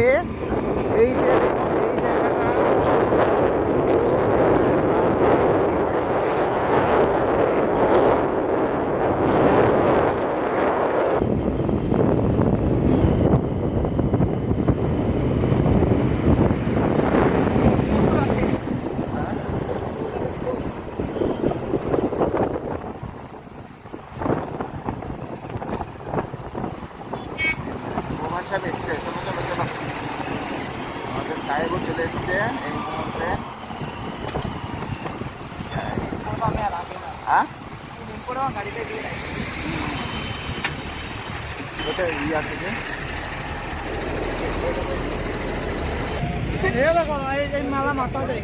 আগে এই যে এই সব এসছে, চলো চলো চলো, আমাদের সাহেবও চলে এসছে এই মুহূর্তে। ই আছে যে মালা মাথা দেয়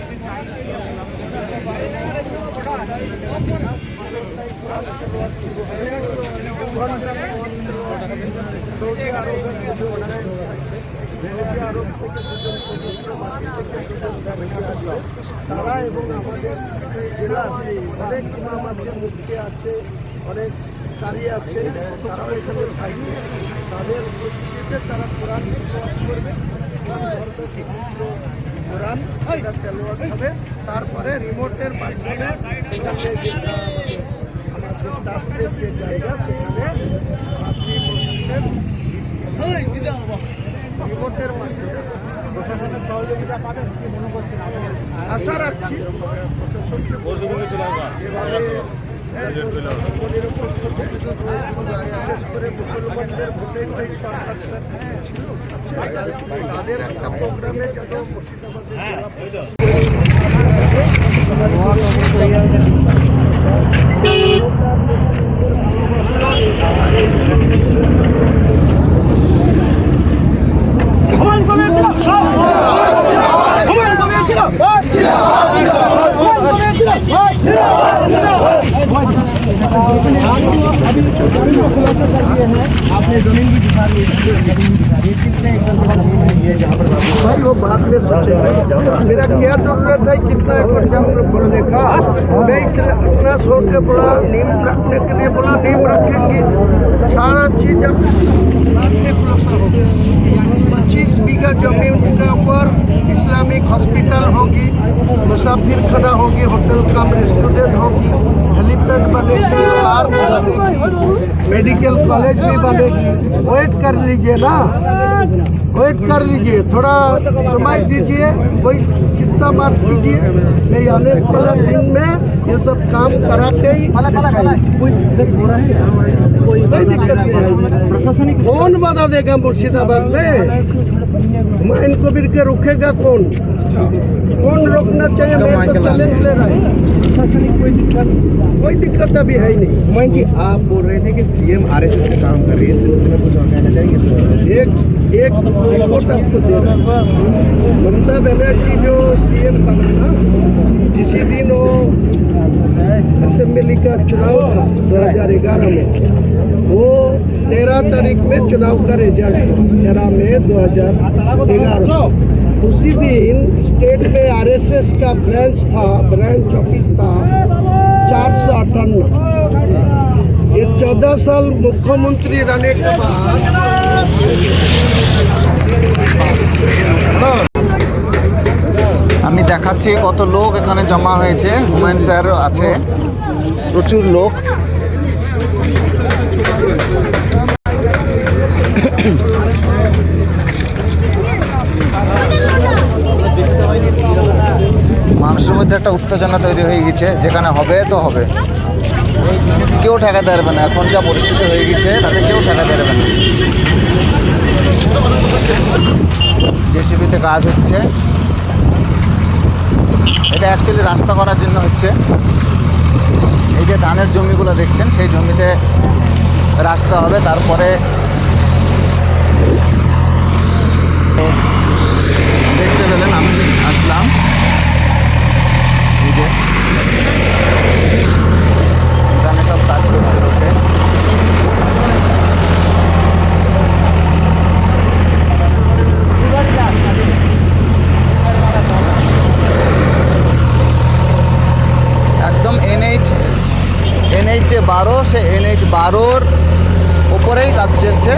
সৌদি আরবের তারা এবং আমাদের জেলার অনেক ইমাম আছে, মুফতি আছে, অনেক কারি আছে, তারাও এখানে থাকবে। তাদের উপস্থিতিতে তারা কোরআন করবে, কোরআন তেলাওয়াত হবে। তারপরে রিমোটের মাধ্যমে এখানে আমাদের রাস্তার যে জায়গা সেখানে আপনি রিমোটের মাধ্যমে প্রশাসনের সহযোগিতা পাবেন কি মনে করছেন? আশা রাখছি প্রশাসনকে বিশেষ করে মুসলমানদের ভোটে এই সরকারটা ছিল, তাদের একটা প্রোগ্রামে যেন आपने जमीन भी दिखा दी, कितने एकड़ की जमीन है ये जहाँ पर भाई वो बाद में सोचेंगे। मेरा क्या जरूरत है कितना एकड़ जमीन बोलने का? मैं इसलिए अपना सोच के बोला, नींव रखने के लिए बोला, नींव रखेंगे, सारा चीज जब बाद में खुलासा होगा। 25 बीघा जमीन के ऊपर इस्लामिक हॉस्पिटल होगी, मुसाफिर खाना होगी, होटल कम रेस्टोरेंट होगी, हेलीपैड बनेगी, पार्क बनेगी, मेडिकल कॉलेज भी बनेगी। वेट कर लीजिए ना, वेट कर लीजिए, थोड़ा समय दीजिए, कोई चिंता मत कीजिए। मैं आने वाले दिन में ये सब काम करा के ही कोई दिक्कत नहीं है। प्रशासनिक कौन बाधा देगा मुर्शिदाबाद में? हुमायूं कबीर के रुकेगा कौन? कौन रोकना चाहिए? मैं तो चैलेंज ले रहा हूँ। प्रशासनिक कोई दिक्कत अभी है ही नहीं। हुमायूं जी, आप बोल रहे थे कि सीएम आरएसएस का काम कर रही है, सिलसिले में कुछ और कहना चाहेंगे? एक रिपोर्ट आपको दे रहा हूँ। ममता बनर्जी जो सीएम बना ना, जिसी दिन वो असेंबली का चुनाव था 2011 में, वो 13 तारीख में चुनाव का रिजल्ट हुआ, 13 मई 2011। उसी दिन स्टेट में आरएसएस का ब्रांच ऑफिस था 458। ये 14 साल मुख्यमंत्री रहने के बाद আমি দেখাচ্ছি কত লোক এখানে জমা হয়েছে। হুমায়ুন স্যার আছে, প্রচুর লোক। মানুষের মধ্যে একটা উত্তেজনা তৈরি হয়ে গেছে, যেখানে হবে তো হবে, কেউ ঠেকাতে পারবে না। এখন যা পরিস্থিতি হয়ে গেছে তাতে কেউ ঠেকাতে পারবে না। জেসিবিতে কাজ হচ্ছে, এটা অ্যাকচুয়ালি রাস্তা করার জন্য হচ্ছে। এই যে ধানের জমিগুলো দেখছেন, সেই জমিতে রাস্তা হবে। তারপরে দেখতে পেলেন আমি আসলাম, এই যে এখানে সব কাজ করছে রোডে। একদম NH যে 12, সে NH 12-র উপরেই কাজ চলছে।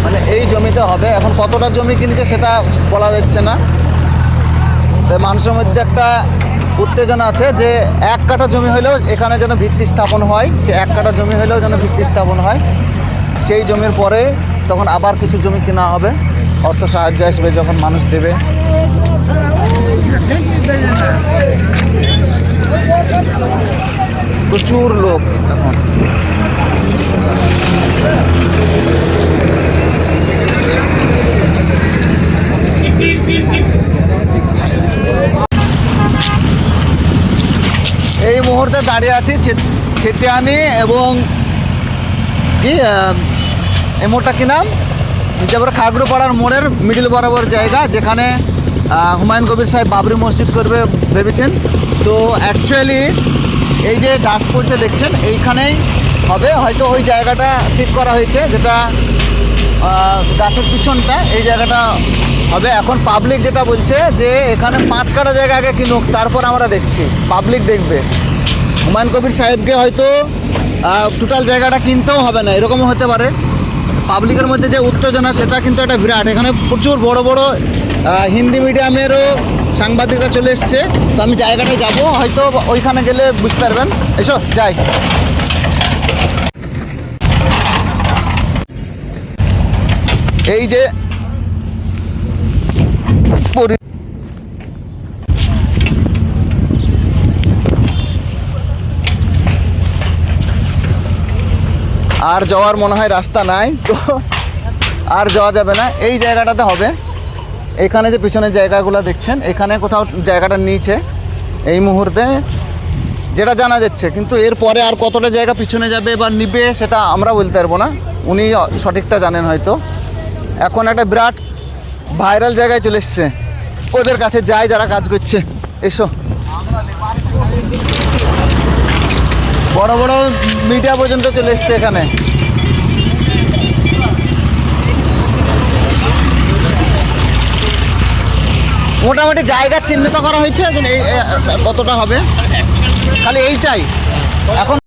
মানে এই জমিতে হবে। এখন কতটা জমি কিনছে সেটা বলা যাচ্ছে না। তো মানুষের মধ্যে একটা উত্তেজনা আছে যে 1 কাঠা জমি হলেও এখানে যেন ভিত্তি স্থাপন হয়, সে 1 কাঠা জমি হলেও যেন ভিত্তি স্থাপন হয়। সেই জমির পরে তখন আবার কিছু জমি কেনা হবে, অর্থ সাহায্য আসবে যখন মানুষ দেবে। প্রচুর লোক এখন। এই মুহূর্তে দাঁড়িয়ে আছি ছেতিয়ানি এবং কি এই মোড়টা কি নাম, যেবার খাগড়ুপাড়ার মোড়ের মিডিল বরাবর জায়গা, যেখানে হুমায়ুন কবির সাহেব বাবরি মসজিদ করবে ভেবেছেন। তো অ্যাকচুয়ালি এই যে ডাস্ট পড়ছে দেখছেন, এইখানেই হবে হয়তো। ওই জায়গাটা ঠিক করা হয়েছে, যেটা গাছের পিছনটা, এই জায়গাটা হবে। এখন পাবলিক যেটা বলছে যে এখানে 5 কাঠা জায়গা আগে কিনুক, তারপর আমরা দেখছি, পাবলিক দেখবে। হুমায়ুন কবির সাহেবকে হয়তো টোটাল জায়গাটা কিনতেও হবে না, এরকমও হতে পারে। পাবলিকের মধ্যে যে উত্তেজনা সেটা কিন্তু একটা বিরাট। এখানে প্রচুর বড় বড় হিন্দি মিডিয়ামেরও সাংবাদিকরা চলে এসছে। তো আমি জায়গাটায় যাব, হয়তো ওইখানে গেলে বুঝতে পারবেন। এসো যাই। এই যে আর যাওয়ার মনে হয় রাস্তা নাই, তো আর যাওয়া যাবে না। এই জায়গাটাতে হবে। এখানে যে পিছনের জায়গাগুলো দেখছেন, এখানে কোথাও জায়গাটা নিচে এই মুহূর্তে যেটা জানা যাচ্ছে, কিন্তু এরপরে আর কতটা জায়গা পিছনে যাবে বা নিবে সেটা আমরা বলতে পারবো না, উনি সঠিকটা জানেন হয়তো। এখন একটা বিরাট ভাইরাল জায়গায় চলে এসছে, ওদের কাছে যায় যারা কাজ করছে। এসো, বড় বড় মিডিয়া পর্যন্ত চলে এসছে এখানে। মোটামুটি জায়গা চিহ্নিত করা হয়েছে, এই কতটা হবে খালি এইটাই এখন।